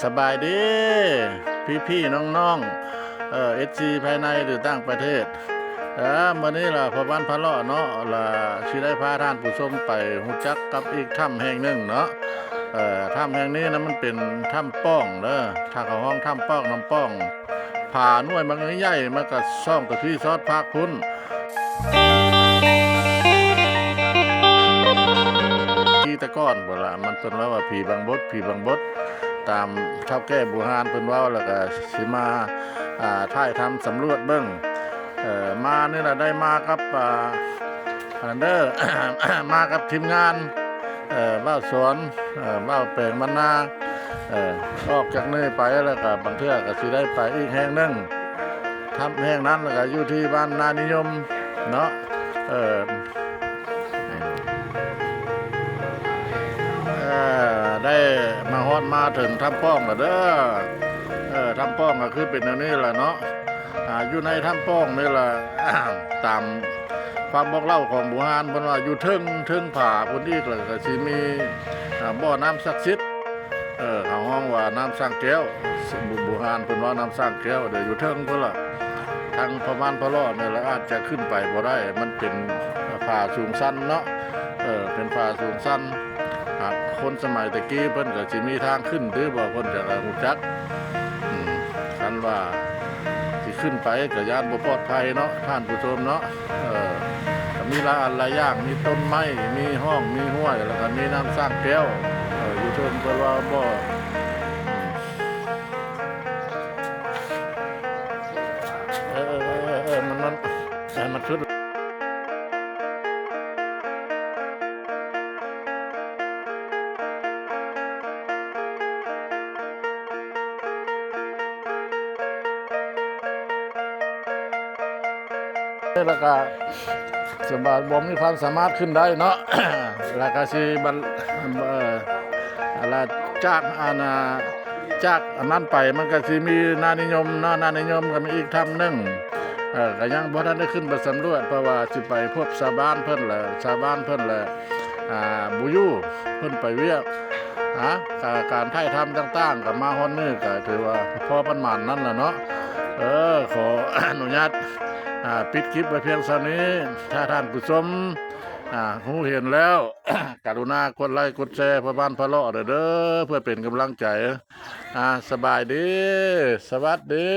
สบายดีพี่น้องSC ภายในหรือต่างประเทศมื้อนี้ล่ะพอบ้านพะเลาะเนาะล่ะสิได้พาท่านผู้ชมไปรู้จักกับอีกถ้ำแห่งหนึ่งเนาะถ้ำแห่งนี้นะมันเป็นถ้ำป้องเด้อถ้าเขาห้องถ้ำป้องน้ำป้องผ่าหน่วยบางใหญ่ๆมันก็ซ่องกับที่ซอดภาคพุ่นที่ตะก้อนบ่ล่ะมันเป็นว่าผีบางบดตามเท่าแก่บูฮานเพิ่นเว้าแล้วก็สิมาถ่ายทำสำรวจเบิ่งมานี่ล่ะได้มากับเด้อ มากับทีมงานบ้าวสวนบ้าวแปลงมันนาออกจากนี่ไปแล้วก็บางเทื่อก็สิได้ไปอีกแห่งหนึงทำแห่งนั้นแล้วก็อยู่ที่บ้านนานิยมเนาะได้มาฮอดมาถึงถ้ำป้องแล้วเด้อถ้ำป้องก็คือเป็นอันนี้แหละเนาะอยู่ในถ้ำป้องนี่แหละ ตามความบอกเล่าของบูฮานเพิ่นว่าอยู่เทิงผาพุ่นอีกแล้วก็สิมีบ่อน้ำศักดิ์สิทธิ์เขาห้องว่าน้ำสร้างแก้วบูฮานเพิ่นว่าน้ำสร้างแก้วเดี๋ยวอยู่เทิงเพิ่นล่ะทางประมาณพะเลาะนี่แหละอาจจะขึ้นไปบ่ได้มันเป็นผาสูงชันเนาะเป็นผาสูงชันคนสมัยตะกี้เพิ่นก็สิมีทางขึ้นหรือบ่เพิ่นจะรู้จักคันว่าสิขึ้นไปก็ย่านบ่ปลอดภัยเนาะท่านผู้ชมเนาะมีหลายอันหลายอย่างมีต้นไม้มีห้องมีห้วยแล้วก็มีน้ำสร้างแก้วอยู่เทิงเพิ่นว่าบ่มันสุดแล้วก็สมบัติบ่มีความสามารถขึ้นได้เนาะ แล้วก็สิบันอะไรจากอันนั้นไปมันก็สิมีนานิยมเนาะนานิยมก็มีอีกถ้ำหนึงก็ยังบ่ทันได้ขึ้นไปสำรวจเพราะว่าสิไปพบชาวบ้านเพิ่นแหละบ่อยู่เพิ่นไปเวียกการถ่ายทำต่างๆก็มาฮอดมื้อก็ถือว่าพอประมาณนั้นล่ะเนาะขอ อนุญาตปิดคลิปไว้เพียงเท่านี้ถ้าท่านผู้ชมรู้เห็นแล้ว กรุณากดไลค์กดแชร์เพื่อบ้านพะเลาะเด้อเพื่อเป็นกำลังใจสบายดีสวัสดี